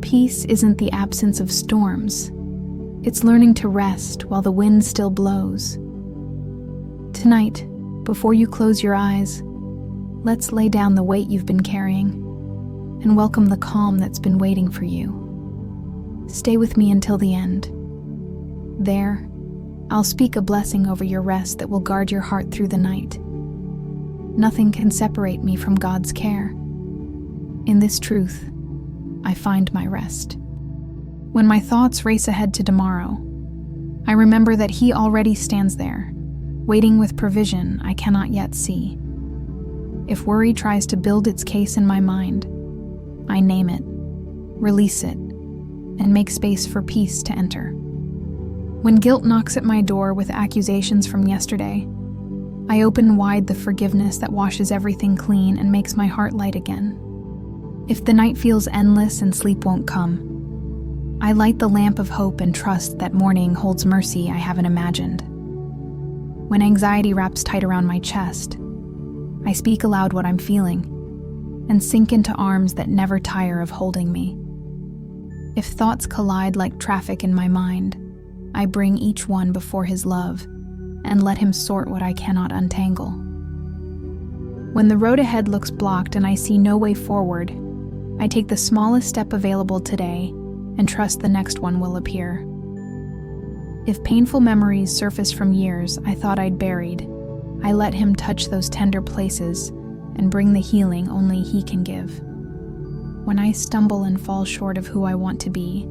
Peace isn't the absence of storms. It's learning to rest while the wind still blows. Tonight, before you close your eyes, let's lay down the weight you've been carrying and welcome the calm that's been waiting for you. Stay with me until the end. There, I'll speak a blessing over your rest that will guard your heart through the night. Nothing can separate me from God's care. In this truth, I find my rest. When my thoughts race ahead to tomorrow, I remember that He already stands there, waiting with provision I cannot yet see. If worry tries to build its case in my mind, I name it, release it, and make space for peace to enter. When guilt knocks at my door with accusations from yesterday, I open wide the forgiveness that washes everything clean and makes my heart light again. If the night feels endless and sleep won't come, I light the lamp of hope and trust that morning holds mercy I haven't imagined. When anxiety wraps tight around my chest, I speak aloud what I'm feeling and sink into arms that never tire of holding me. If thoughts collide like traffic in my mind, I bring each one before His love and let Him sort what I cannot untangle. When the road ahead looks blocked and I see no way forward, I take the smallest step available today and trust the next one will appear. If painful memories surface from years I thought I'd buried, I let Him touch those tender places and bring the healing only He can give. When I stumble and fall short of who I want to be,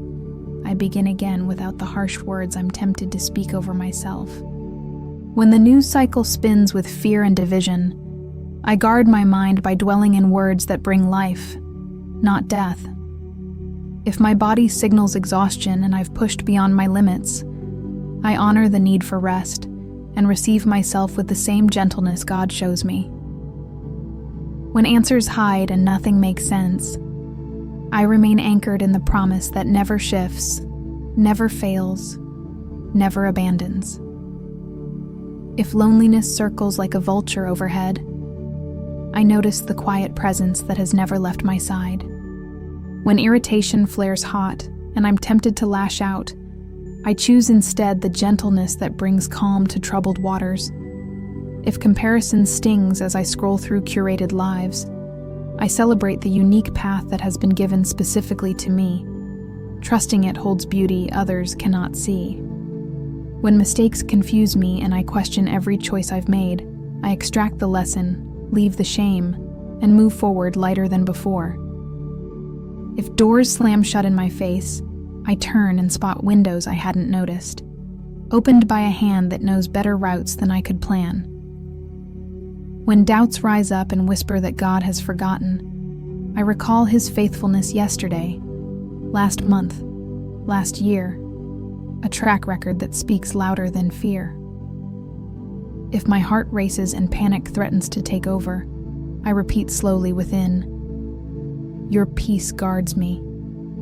I begin again without the harsh words I'm tempted to speak over myself. When the news cycle spins with fear and division, I guard my mind by dwelling in words that bring life, not death. If my body signals exhaustion and I've pushed beyond my limits, I honor the need for rest and receive myself with the same gentleness God shows me. When answers hide and nothing makes sense, I remain anchored in the promise that never shifts, never fails, never abandons. If loneliness circles like a vulture overhead, I notice the quiet presence that has never left my side. When irritation flares hot and I'm tempted to lash out, I choose instead the gentleness that brings calm to troubled waters. If comparison stings as I scroll through curated lives, I celebrate the unique path that has been given specifically to me, trusting it holds beauty others cannot see. When mistakes confuse me and I question every choice I've made, I extract the lesson, leave the shame, and move forward lighter than before. If doors slam shut in my face, I turn and spot windows I hadn't noticed, opened by a hand that knows better routes than I could plan. When doubts rise up and whisper that God has forgotten, I recall His faithfulness yesterday, last month, last year, a track record that speaks louder than fear. If my heart races and panic threatens to take over, I repeat slowly within, "Your peace guards me.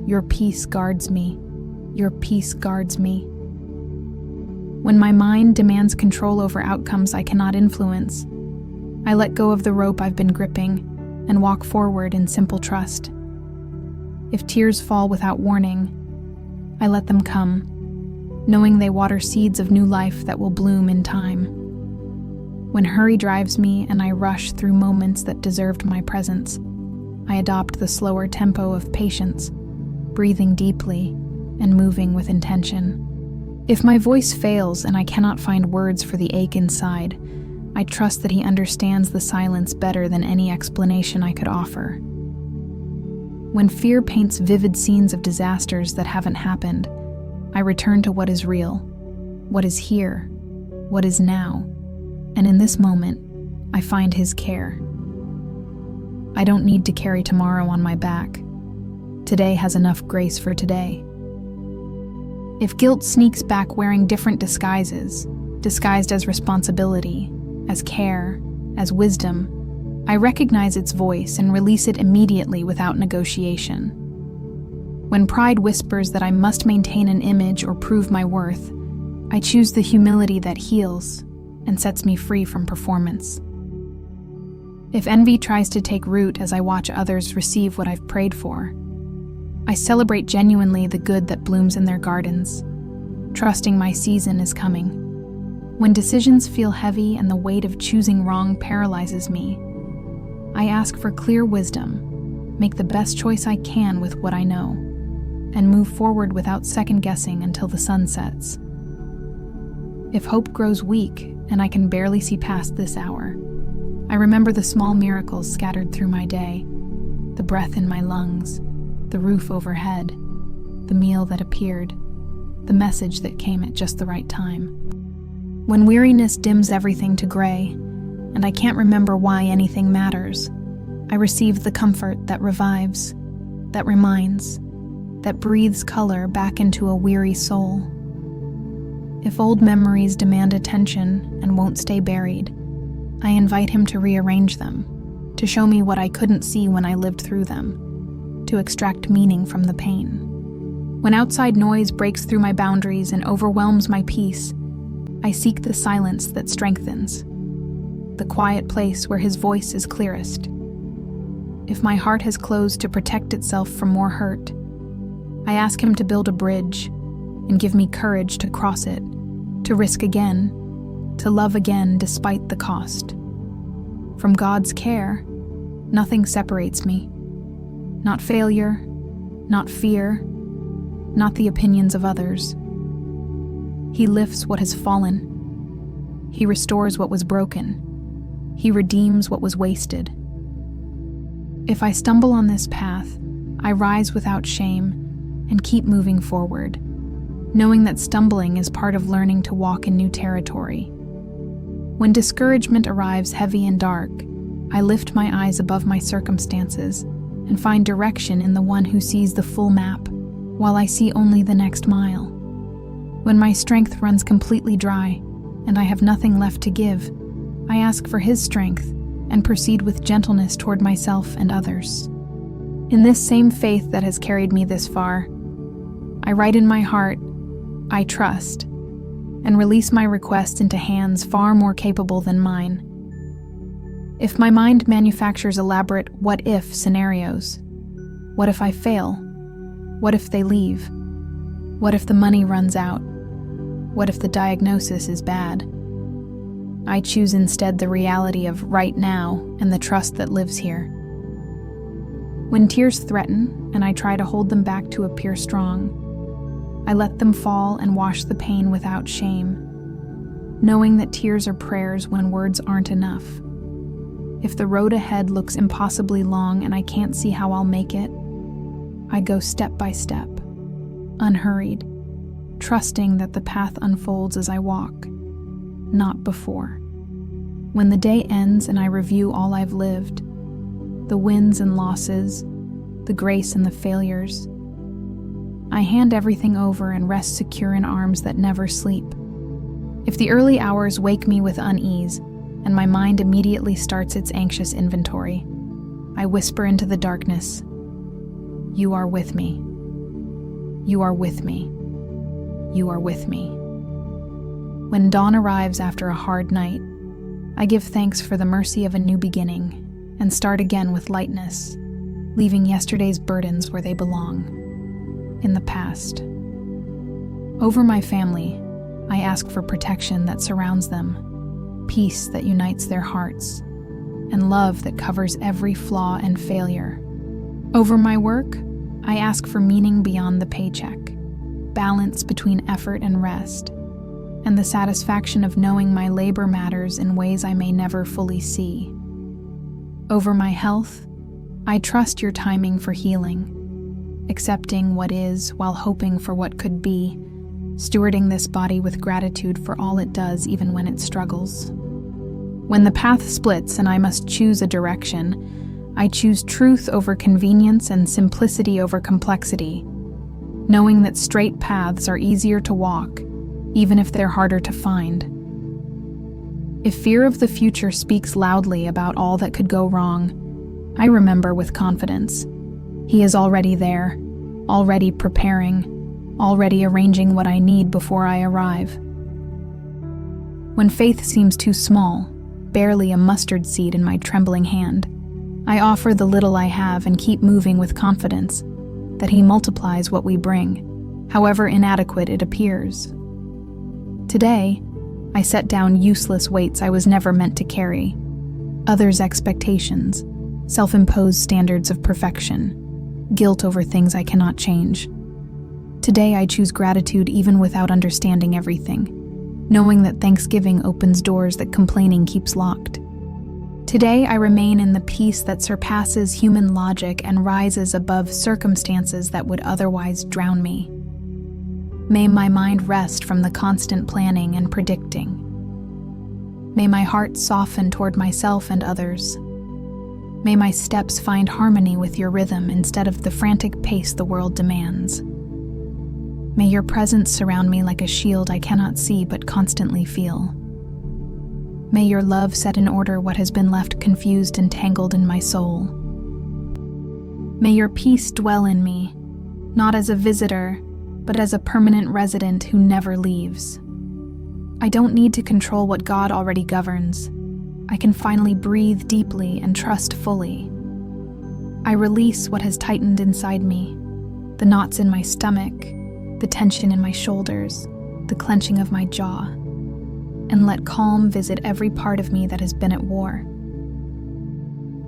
Your peace guards me. Your peace guards me." When my mind demands control over outcomes I cannot influence, I let go of the rope I've been gripping and walk forward in simple trust. If tears fall without warning, I let them come, knowing they water seeds of new life that will bloom in time. When hurry drives me and I rush through moments that deserved my presence, I adopt the slower tempo of patience, breathing deeply and moving with intention. If my voice fails and I cannot find words for the ache inside, I trust that He understands the silence better than any explanation I could offer. When fear paints vivid scenes of disasters that haven't happened, I return to what is real, what is here, what is now, and in this moment, I find His care. I don't need to carry tomorrow on my back. Today has enough grace for today. If guilt sneaks back wearing different disguises, disguised as responsibility, as care, as wisdom, I recognize its voice and release it immediately without negotiation. When pride whispers that I must maintain an image or prove my worth, I choose the humility that heals and sets me free from performance. If envy tries to take root as I watch others receive what I've prayed for, I celebrate genuinely the good that blooms in their gardens, trusting my season is coming. When decisions feel heavy and the weight of choosing wrong paralyzes me, I ask for clear wisdom, make the best choice I can with what I know, and move forward without second-guessing until the sun sets. If hope grows weak and I can barely see past this hour, I remember the small miracles scattered through my day, the breath in my lungs, the roof overhead, the meal that appeared, the message that came at just the right time. When weariness dims everything to gray, and I can't remember why anything matters, I receive the comfort that revives, that reminds, that breathes color back into a weary soul. If old memories demand attention and won't stay buried, I invite him to rearrange them, to show me what I couldn't see when I lived through them, to extract meaning from the pain. When outside noise breaks through my boundaries and overwhelms my peace, I seek the silence that strengthens, the quiet place where his voice is clearest. If my heart has closed to protect itself from more hurt, I ask him to build a bridge and give me courage to cross it, to risk again, to love again despite the cost. From God's care, nothing separates me. Not failure, not fear, not the opinions of others. He lifts what has fallen. He restores what was broken. He redeems what was wasted. If I stumble on this path, I rise without shame and keep moving forward, knowing that stumbling is part of learning to walk in new territory. When discouragement arrives heavy and dark, I lift my eyes above my circumstances and find direction in the one who sees the full map, while I see only the next mile. When my strength runs completely dry and I have nothing left to give, I ask for his strength and proceed with gentleness toward myself and others. In this same faith that has carried me this far, I write in my heart, I trust, and release my request into hands far more capable than mine. If my mind manufactures elaborate what-if scenarios, what if I fail? What if they leave? What if the money runs out? What if the diagnosis is bad? I choose instead the reality of right now and the trust that lives here. When tears threaten and I try to hold them back to appear strong, I let them fall and wash the pain without shame, knowing that tears are prayers when words aren't enough. If the road ahead looks impossibly long and I can't see how I'll make it, I go step by step, unhurried, trusting that the path unfolds as I walk, not before. When the day ends and I review all I've lived, the wins and losses, the grace and the failures, I hand everything over and rest secure in arms that never sleep. If the early hours wake me with unease, and my mind immediately starts its anxious inventory, I whisper into the darkness, "You are with me. You are with me. You are with me." When dawn arrives after a hard night, I give thanks for the mercy of a new beginning and start again with lightness, leaving yesterday's burdens where they belong, in the past. Over my family, I ask for protection that surrounds them, peace that unites their hearts, and love that covers every flaw and failure. Over my work, I ask for meaning beyond the paycheck, balance between effort and rest, and the satisfaction of knowing my labor matters in ways I may never fully see. Over my health, I trust your timing for healing, accepting what is while hoping for what could be, stewarding this body with gratitude for all it does even when it struggles. When the path splits and I must choose a direction, I choose truth over convenience and simplicity over complexity, knowing that straight paths are easier to walk, even if they're harder to find. If fear of the future speaks loudly about all that could go wrong, I remember with confidence, He is already there, already preparing, already arranging what I need before I arrive. When faith seems too small, barely a mustard seed in my trembling hand, I offer the little I have and keep moving with confidence, that He multiplies what we bring, however inadequate it appears. Today, I set down useless weights I was never meant to carry, others' expectations, self-imposed standards of perfection, guilt over things I cannot change. Today I choose gratitude even without understanding everything, knowing that thanksgiving opens doors that complaining keeps locked. Today I remain in the peace that surpasses human logic and rises above circumstances that would otherwise drown me. May my mind rest from the constant planning and predicting. May my heart soften toward myself and others. May my steps find harmony with your rhythm instead of the frantic pace the world demands. May your presence surround me like a shield I cannot see but constantly feel. May your love set in order what has been left confused and tangled in my soul. May your peace dwell in me, not as a visitor, but as a permanent resident who never leaves. I don't need to control what God already governs. I can finally breathe deeply and trust fully. I release what has tightened inside me, the knots in my stomach, the tension in my shoulders, the clenching of my jaw, and let calm visit every part of me that has been at war.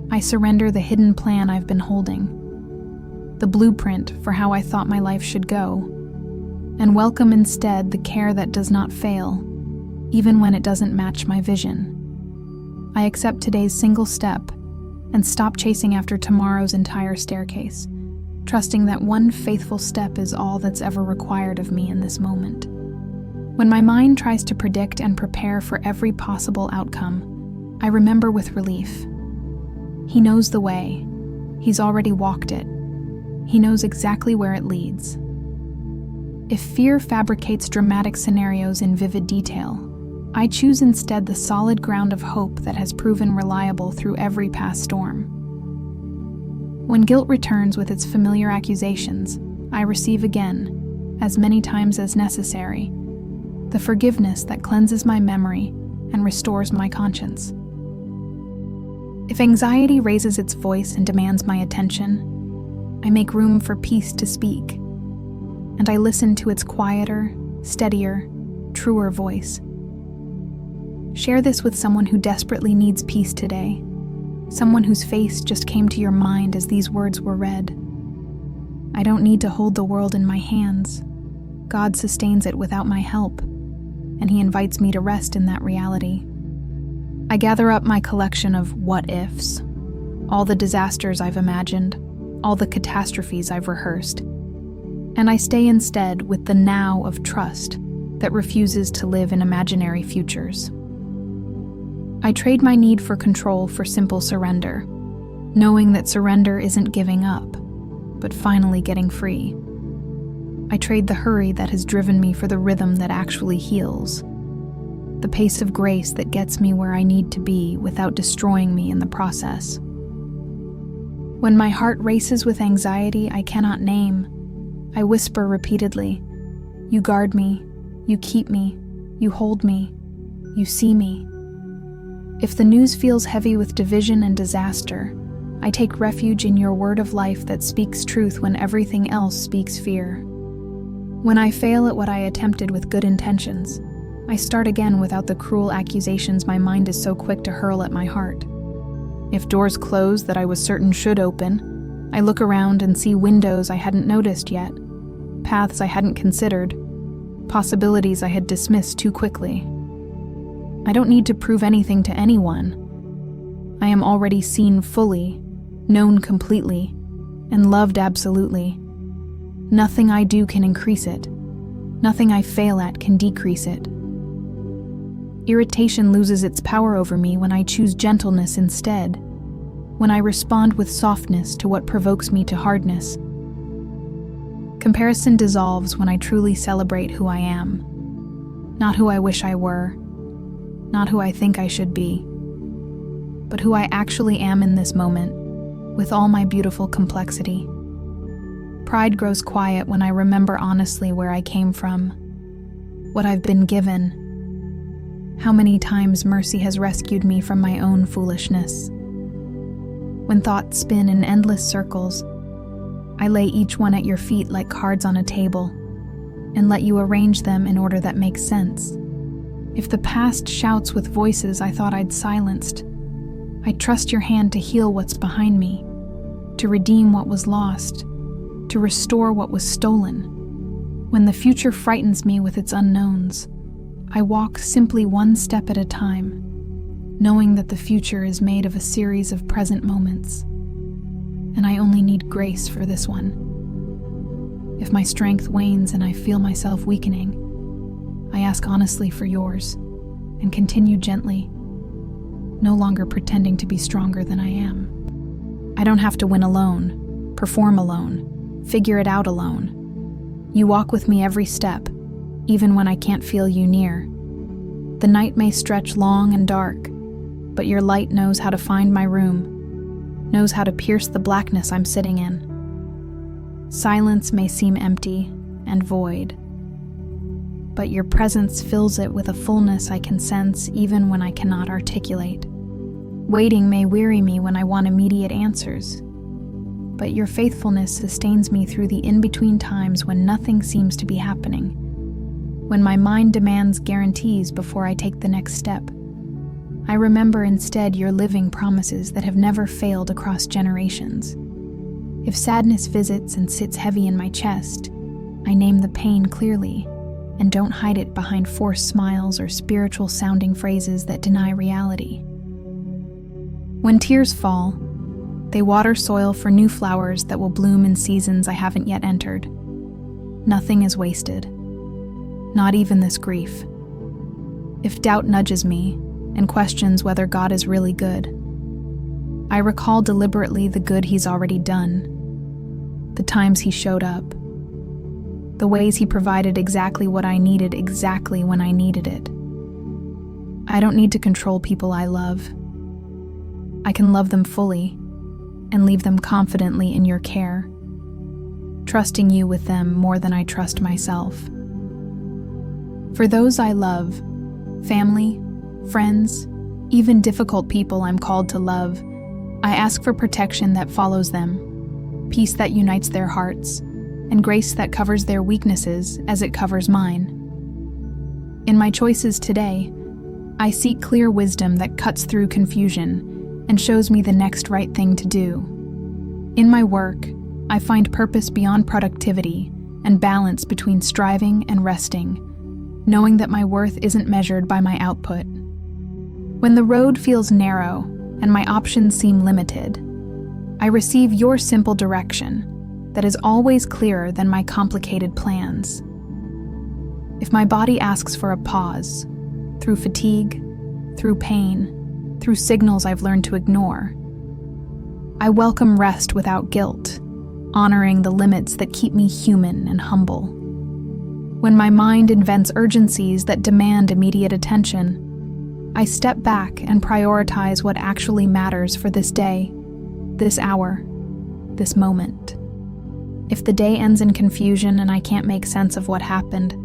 I surrender the hidden plan I've been holding, the blueprint for how I thought my life should go, and welcome instead the care that does not fail, even when it doesn't match my vision. I accept today's single step and stop chasing after tomorrow's entire staircase, trusting that one faithful step is all that's ever required of me in this moment. When my mind tries to predict and prepare for every possible outcome, I remember with relief. He knows the way. He's already walked it. He knows exactly where it leads. If fear fabricates dramatic scenarios in vivid detail, I choose instead the solid ground of hope that has proven reliable through every past storm. When guilt returns with its familiar accusations, I receive again, as many times as necessary, the forgiveness that cleanses my memory and restores my conscience. If anxiety raises its voice and demands my attention, I make room for peace to speak, and I listen to its quieter, steadier, truer voice. Share this with someone who desperately needs peace today, someone whose face just came to your mind as these words were read. I don't need to hold the world in my hands. God sustains it without my help, and He invites me to rest in that reality. I gather up my collection of what-ifs, all the disasters I've imagined, all the catastrophes I've rehearsed, and I stay instead with the now of trust that refuses to live in imaginary futures. I trade my need for control for simple surrender, knowing that surrender isn't giving up, but finally getting free. I trade the hurry that has driven me for the rhythm that actually heals, the pace of grace that gets me where I need to be without destroying me in the process. When my heart races with anxiety I cannot name, I whisper repeatedly, "You guard me, you keep me, you hold me, you see me." If the news feels heavy with division and disaster, I take refuge in your word of life that speaks truth when everything else speaks fear. When I fail at what I attempted with good intentions, I start again without the cruel accusations my mind is so quick to hurl at my heart. If doors close that I was certain should open, I look around and see windows I hadn't noticed yet, paths I hadn't considered, possibilities I had dismissed too quickly. I don't need to prove anything to anyone. I am already seen fully, known completely, and loved absolutely. Nothing I do can increase it. Nothing I fail at can decrease it. Irritation loses its power over me when I choose gentleness instead, when I respond with softness to what provokes me to hardness. Comparison dissolves when I truly celebrate who I am, not who I wish I were, not who I think I should be, but who I actually am in this moment, with all my beautiful complexity. Pride grows quiet when I remember honestly where I came from, what I've been given, how many times mercy has rescued me from my own foolishness. When thoughts spin in endless circles, I lay each one at your feet like cards on a table, and let you arrange them in order that makes sense. If the past shouts with voices I thought I'd silenced, I trust your hand to heal what's behind me, to redeem what was lost, to restore what was stolen. When the future frightens me with its unknowns, I walk simply one step at a time, knowing that the future is made of a series of present moments, and I only need grace for this one. If my strength wanes and I feel myself weakening, I ask honestly for yours, and continue gently, no longer pretending to be stronger than I am. I don't have to win alone, perform alone, figure it out alone. You walk with me every step, even when I can't feel you near. The night may stretch long and dark, but your light knows how to find my room, knows how to pierce the blackness I'm sitting in. Silence may seem empty and void, but your presence fills it with a fullness I can sense even when I cannot articulate. Waiting may weary me when I want immediate answers, but your faithfulness sustains me through the in-between times when nothing seems to be happening, when my mind demands guarantees before I take the next step. I remember instead your living promises that have never failed across generations. If sadness visits and sits heavy in my chest, I name the pain clearly and don't hide it behind forced smiles or spiritual-sounding phrases that deny reality. When tears fall, they water soil for new flowers that will bloom in seasons I haven't yet entered. Nothing is wasted, not even this grief. If doubt nudges me and questions whether God is really good, I recall deliberately the good He's already done, the times He showed up, the ways He provided exactly what I needed exactly when I needed it. I don't need to control people I love. I can love them fully and leave them confidently in your care, trusting you with them more than I trust myself. For those I love, family, friends, even difficult people I'm called to love, I ask for protection that follows them, peace that unites their hearts, and grace that covers their weaknesses as it covers mine. In my choices today, I seek clear wisdom that cuts through confusion and shows me the next right thing to do. In my work, I find purpose beyond productivity and balance between striving and resting, knowing that my worth isn't measured by my output. When the road feels narrow and my options seem limited, I receive your simple direction that is always clearer than my complicated plans. If my body asks for a pause, through fatigue, through pain, through signals I've learned to ignore, I welcome rest without guilt, honoring the limits that keep me human and humble. When my mind invents urgencies that demand immediate attention, I step back and prioritize what actually matters for this day, this hour, this moment. If the day ends in confusion and I can't make sense of what happened,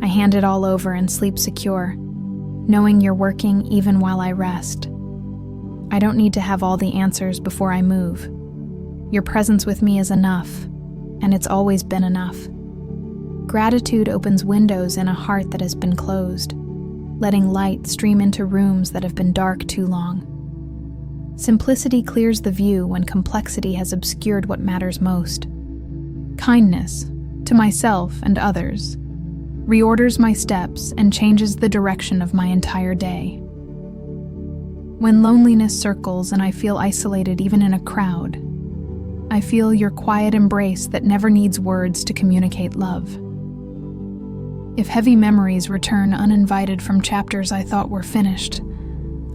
I hand it all over and sleep secure, knowing you're working even while I rest. I don't need to have all the answers before I move. Your presence with me is enough, and it's always been enough. Gratitude opens windows in a heart that has been closed, letting light stream into rooms that have been dark too long. Simplicity clears the view when complexity has obscured what matters most. Kindness, to myself and others, reorders my steps and changes the direction of my entire day. When loneliness circles and I feel isolated even in a crowd, I feel your quiet embrace that never needs words to communicate love. If heavy memories return uninvited from chapters I thought were finished,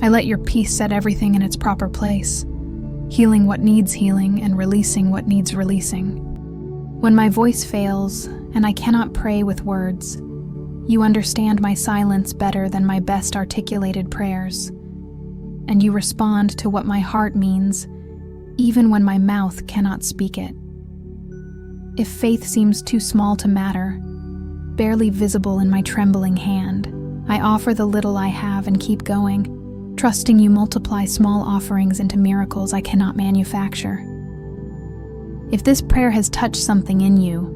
I let your peace set everything in its proper place, healing what needs healing and releasing what needs releasing. When my voice fails and I cannot pray with words, you understand my silence better than my best articulated prayers, and you respond to what my heart means, even when my mouth cannot speak it. If faith seems too small to matter, barely visible in my trembling hand, I offer the little I have and keep going, trusting you multiply small offerings into miracles I cannot manufacture. If this prayer has touched something in you,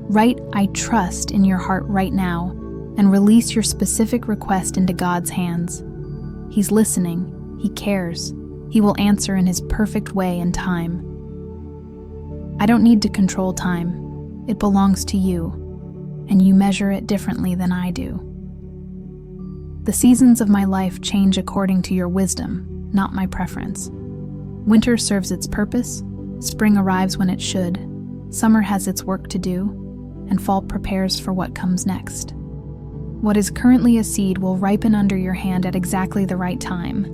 write "I trust" in your heart right now and release your specific request into God's hands. He's listening. He cares. He will answer in His perfect way and time. I don't need to control time. It belongs to you, and you measure it differently than I do. The seasons of my life change according to your wisdom, not my preference. Winter serves its purpose, spring arrives when it should, summer has its work to do, and fall prepares for what comes next. What is currently a seed will ripen under your hand at exactly the right time.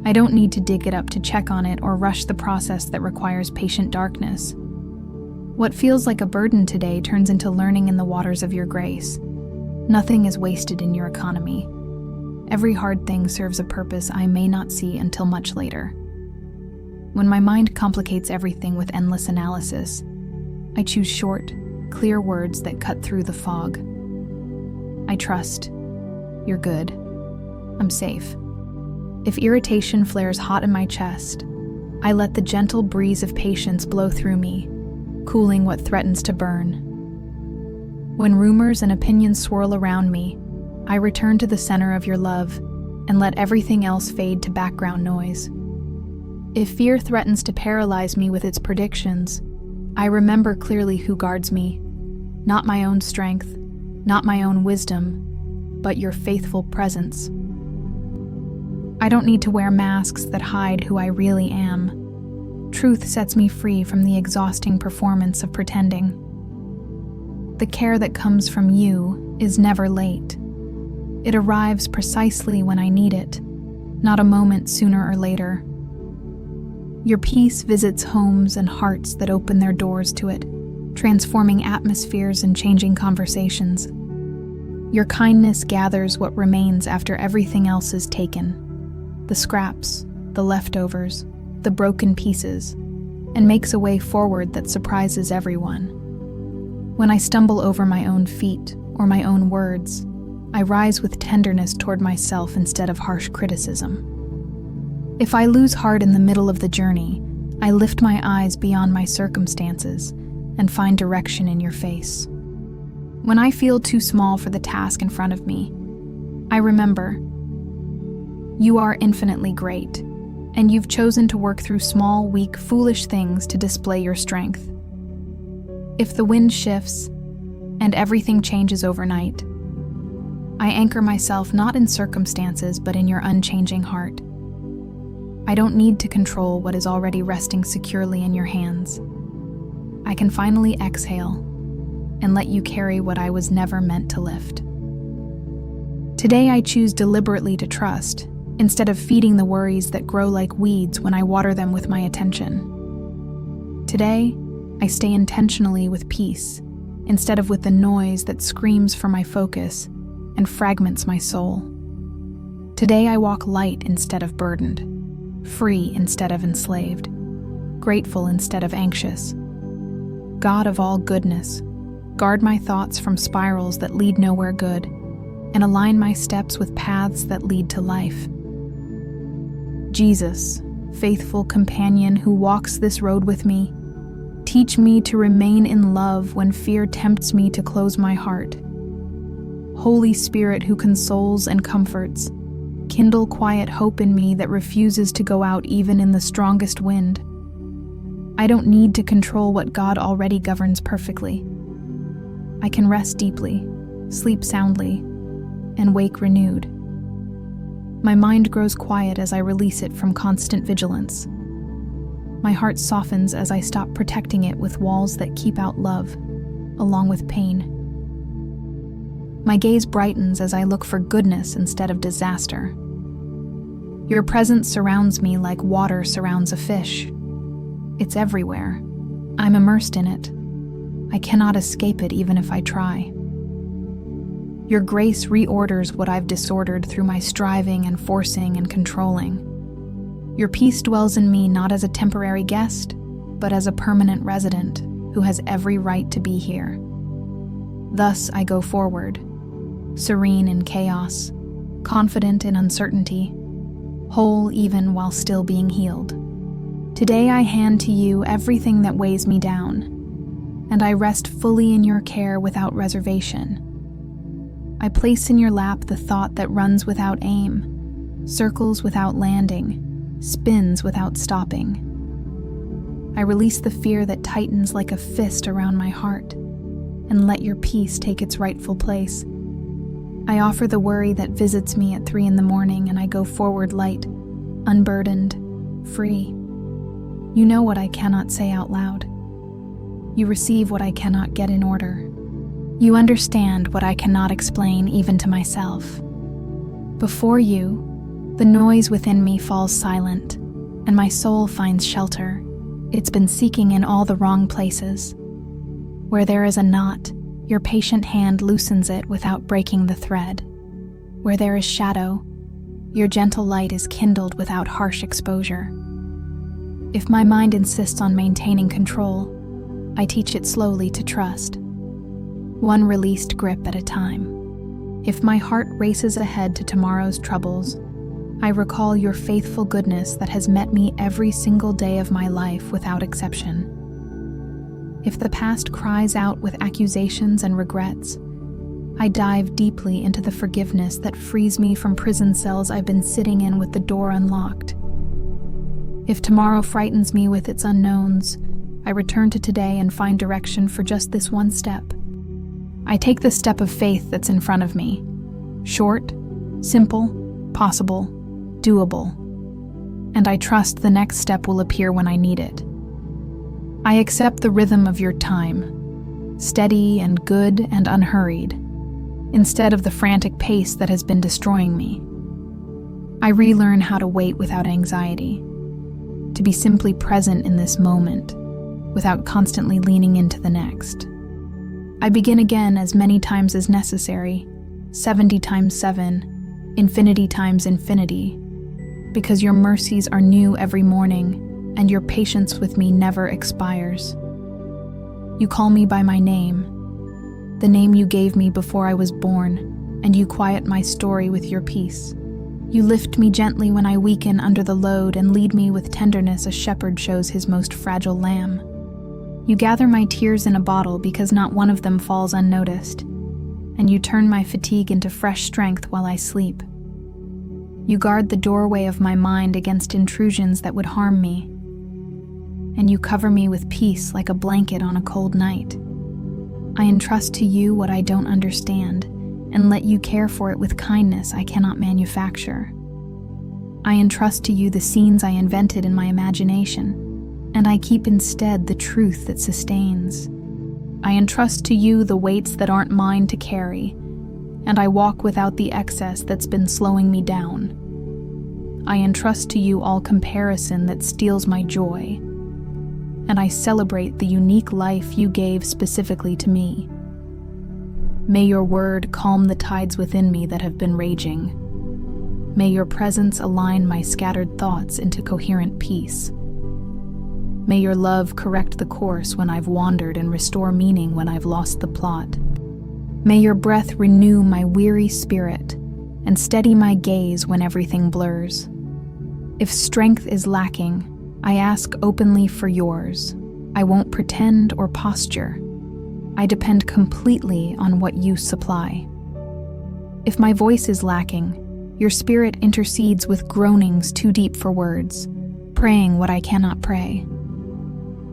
I don't need to dig it up to check on it or rush the process that requires patient darkness. What feels like a burden today turns into learning in the waters of your grace. Nothing is wasted in your economy. Every hard thing serves a purpose I may not see until much later. When my mind complicates everything with endless analysis, I choose short, clear words that cut through the fog. I trust. You're good. I'm safe. If irritation flares hot in my chest, I let the gentle breeze of patience blow through me, cooling what threatens to burn. When rumors and opinions swirl around me, I return to the center of your love and let everything else fade to background noise. If fear threatens to paralyze me with its predictions, I remember clearly who guards me, not my own strength, not my own wisdom, but your faithful presence. I don't need to wear masks that hide who I really am. Truth sets me free from the exhausting performance of pretending. The care that comes from you is never late. It arrives precisely when I need it, not a moment sooner or later. Your peace visits homes and hearts that open their doors to it, transforming atmospheres and changing conversations. Your kindness gathers what remains after everything else is taken, the scraps, the leftovers, the broken pieces, and makes a way forward that surprises everyone. When I stumble over my own feet or my own words, I rise with tenderness toward myself instead of harsh criticism. If I lose heart in the middle of the journey, I lift my eyes beyond my circumstances and find direction in your face. When I feel too small for the task in front of me, I remember, you are infinitely great, and you've chosen to work through small, weak, foolish things to display your strength. If the wind shifts and everything changes overnight, I anchor myself not in circumstances but in your unchanging heart. I don't need to control what is already resting securely in your hands. I can finally exhale and let you carry what I was never meant to lift. Today I choose deliberately to trust, instead of feeding the worries that grow like weeds when I water them with my attention. Today, I stay intentionally with peace, instead of with the noise that screams for my focus and fragments my soul. Today I walk light instead of burdened, free instead of enslaved, grateful instead of anxious. God of all goodness, guard my thoughts from spirals that lead nowhere good, and align my steps with paths that lead to life. Jesus, faithful companion who walks this road with me, teach me to remain in love when fear tempts me to close my heart. Holy Spirit who consoles and comforts, kindle quiet hope in me that refuses to go out even in the strongest wind. I don't need to control what God already governs perfectly. I can rest deeply, sleep soundly, and wake renewed. My mind grows quiet as I release it from constant vigilance. My heart softens as I stop protecting it with walls that keep out love, along with pain. My gaze brightens as I look for goodness instead of disaster. Your presence surrounds me like water surrounds a fish. It's everywhere. I'm immersed in it. I cannot escape it even if I try. Your grace reorders what I've disordered through my striving and forcing and controlling. Your peace dwells in me not as a temporary guest, but as a permanent resident who has every right to be here. Thus I go forward, serene in chaos, confident in uncertainty, whole even while still being healed. Today I hand to you everything that weighs me down, and I rest fully in your care without reservation. I place in your lap the thought that runs without aim, circles without landing, spins without stopping. I release the fear that tightens like a fist around my heart, and let your peace take its rightful place. I offer the worry that visits me at 3 a.m, and I go forward light, unburdened, free. You know what I cannot say out loud. You receive what I cannot get in order. You understand what I cannot explain even to myself. Before you, the noise within me falls silent, and my soul finds shelter. It's been seeking in all the wrong places. Where there is a knot, your patient hand loosens it without breaking the thread. Where there is shadow, your gentle light is kindled without harsh exposure. If my mind insists on maintaining control, I teach it slowly to trust, one released grip at a time. If my heart races ahead to tomorrow's troubles, I recall your faithful goodness that has met me every single day of my life without exception. If the past cries out with accusations and regrets, I dive deeply into the forgiveness that frees me from prison cells I've been sitting in with the door unlocked. If tomorrow frightens me with its unknowns, I return to today and find direction for just this one step. I take the step of faith that's in front of me. Short, simple, possible, doable. And I trust the next step will appear when I need it. I accept the rhythm of your time, steady and good and unhurried, instead of the frantic pace that has been destroying me. I relearn how to wait without anxiety, to be simply present in this moment, without constantly leaning into the next. I begin again as many times as necessary, 70 times 7, infinity times infinity, because your mercies are new every morning, and your patience with me never expires. You call me by my name, the name you gave me before I was born, and you quiet my story with your peace. You lift me gently when I weaken under the load and lead me with tenderness a shepherd shows his most fragile lamb. You gather my tears in a bottle because not one of them falls unnoticed, and you turn my fatigue into fresh strength while I sleep. You guard the doorway of my mind against intrusions that would harm me, and you cover me with peace like a blanket on a cold night. I entrust to you what I don't understand, and let you care for it with kindness I cannot manufacture. I entrust to you the scenes I invented in my imagination, and I keep instead the truth that sustains. I entrust to you the weights that aren't mine to carry, and I walk without the excess that's been slowing me down. I entrust to you all comparison that steals my joy, and I celebrate the unique life you gave specifically to me. May your word calm the tides within me that have been raging. May your presence align my scattered thoughts into coherent peace. May your love correct the course when I've wandered and restore meaning when I've lost the plot. May your breath renew my weary spirit and steady my gaze when everything blurs. If strength is lacking, I ask openly for yours. I won't pretend or posture. I depend completely on what you supply. If my voice is lacking, your spirit intercedes with groanings too deep for words, praying what I cannot pray.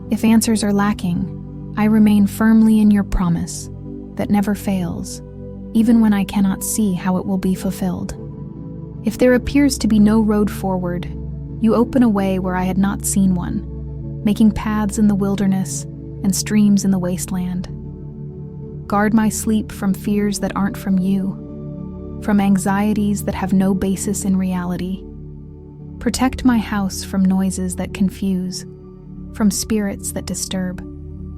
If answers are lacking, I remain firmly in your promise that never fails, even when I cannot see how it will be fulfilled. If there appears to be no road forward, you open a way where I had not seen one, making paths in the wilderness and streams in the wasteland. Guard my sleep from fears that aren't from you, from anxieties that have no basis in reality. Protect my house from noises that confuse, from spirits that disturb,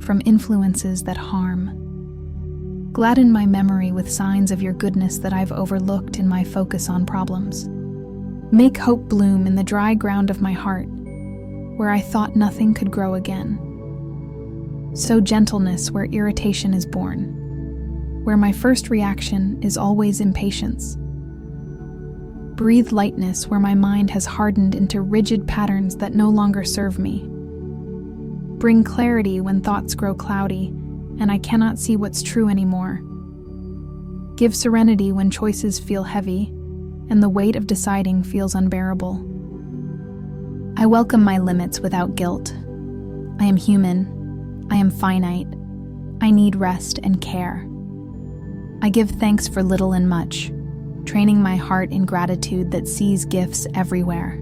from influences that harm. Gladden my memory with signs of your goodness that I've overlooked in my focus on problems. Make hope bloom in the dry ground of my heart, where I thought nothing could grow again. Sow gentleness where irritation is born, where my first reaction is always impatience. Breathe lightness where my mind has hardened into rigid patterns that no longer serve me. Bring clarity when thoughts grow cloudy and I cannot see what's true anymore. Give serenity when choices feel heavy and the weight of deciding feels unbearable. I welcome my limits without guilt. I am human. I am finite. I need rest and care. I give thanks for little and much, training my heart in gratitude that sees gifts everywhere.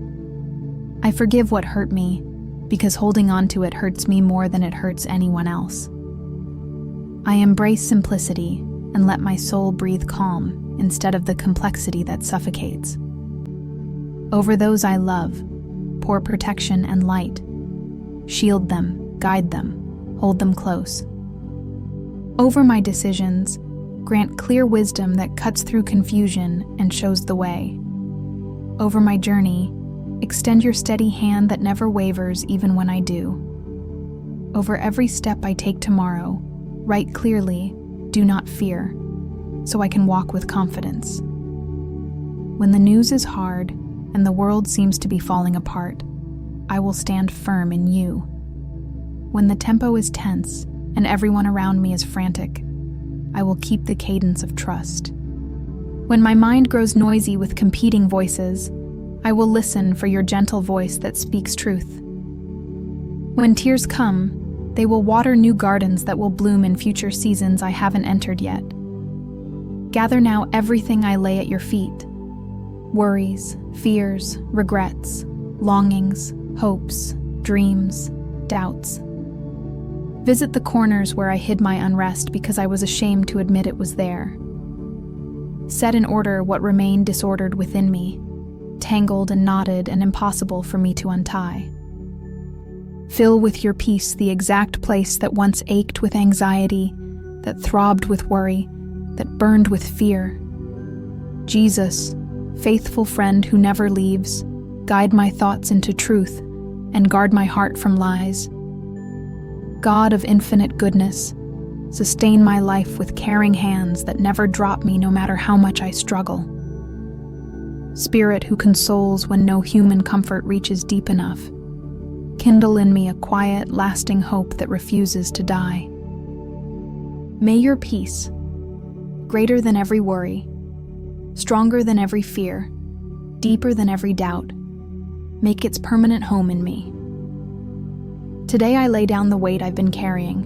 I forgive what hurt me, because holding on to it hurts me more than it hurts anyone else. I embrace simplicity and let my soul breathe calm instead of the complexity that suffocates. Over those I love, pour protection and light. Shield them, guide them, hold them close. Over my decisions, grant clear wisdom that cuts through confusion and shows the way. Over my journey, extend your steady hand that never wavers even when I do. Over every step I take tomorrow, write clearly, do not fear, so I can walk with confidence. When the news is hard and the world seems to be falling apart, I will stand firm in you. When the tempo is tense and everyone around me is frantic, I will keep the cadence of trust. When my mind grows noisy with competing voices, I will listen for your gentle voice that speaks truth. When tears come, they will water new gardens that will bloom in future seasons I haven't entered yet. Gather now everything I lay at your feet. Worries, fears, regrets, longings, hopes, dreams, doubts. Visit the corners where I hid my unrest because I was ashamed to admit it was there. Set in order what remained disordered within me, tangled and knotted and impossible for me to untie. Fill with your peace the exact place that once ached with anxiety, that throbbed with worry, that burned with fear. Jesus, faithful friend who never leaves, guide my thoughts into truth and guard my heart from lies. God of infinite goodness, sustain my life with caring hands that never drop me no matter how much I struggle. Spirit who consoles when no human comfort reaches deep enough, kindle in me a quiet, lasting hope that refuses to die. May your peace, greater than every worry, stronger than every fear, deeper than every doubt, make its permanent home in me. Today I lay down the weight I've been carrying,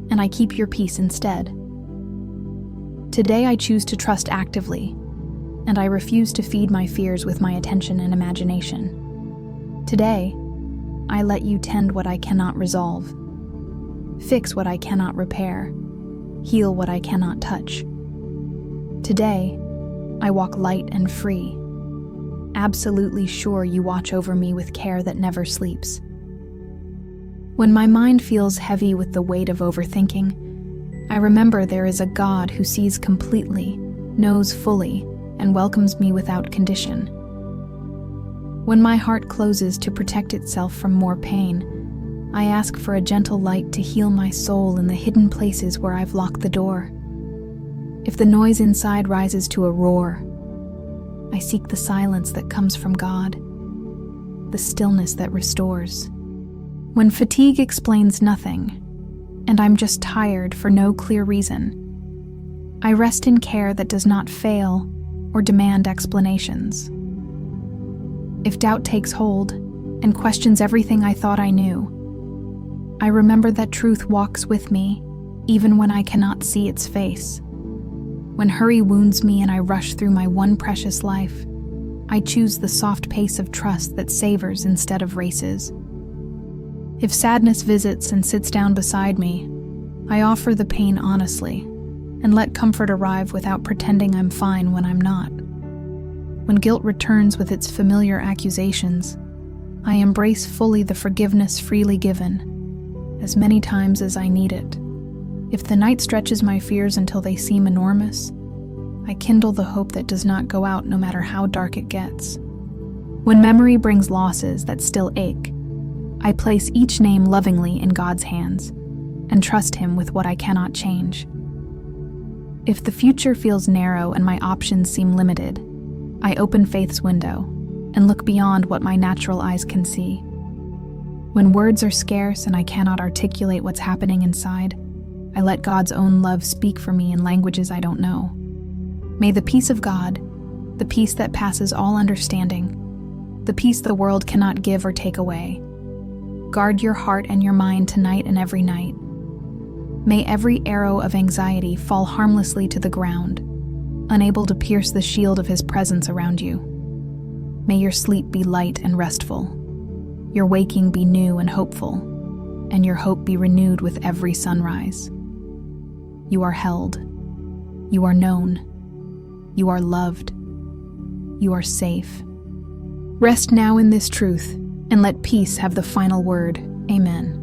and I keep your peace instead. Today I choose to trust actively, and I refuse to feed my fears with my attention and imagination. Today, I let you tend what I cannot resolve, fix what I cannot repair, heal what I cannot touch. Today, I walk light and free, absolutely sure you watch over me with care that never sleeps. When my mind feels heavy with the weight of overthinking, I remember there is a God who sees completely, knows fully, and welcomes me without condition. When my heart closes to protect itself from more pain, I ask for a gentle light to heal my soul in the hidden places where I've locked the door. If the noise inside rises to a roar, I seek the silence that comes from God, the stillness that restores. When fatigue explains nothing, and I'm just tired for no clear reason, I rest in care that does not fail or demand explanations. If doubt takes hold and questions everything I thought I knew, I remember that truth walks with me even when I cannot see its face. When hurry wounds me and I rush through my one precious life, I choose the soft pace of trust that savors instead of races. If sadness visits and sits down beside me, I offer the pain honestly and let comfort arrive without pretending I'm fine when I'm not. When guilt returns with its familiar accusations, I embrace fully the forgiveness freely given, as many times as I need it. If the night stretches my fears until they seem enormous, I kindle the hope that does not go out no matter how dark it gets. When memory brings losses that still ache, I place each name lovingly in God's hands and trust Him with what I cannot change. If the future feels narrow and my options seem limited, I open faith's window and look beyond what my natural eyes can see. When words are scarce and I cannot articulate what's happening inside, I let God's own love speak for me in languages I don't know. May the peace of God, the peace that passes all understanding, the peace the world cannot give or take away, guard your heart and your mind tonight and every night. May every arrow of anxiety fall harmlessly to the ground, unable to pierce the shield of His presence around you. May your sleep be light and restful, your waking be new and hopeful, and your hope be renewed with every sunrise. You are held. You are known. You are loved. You are safe. Rest now in this truth, and let peace have the final word. Amen.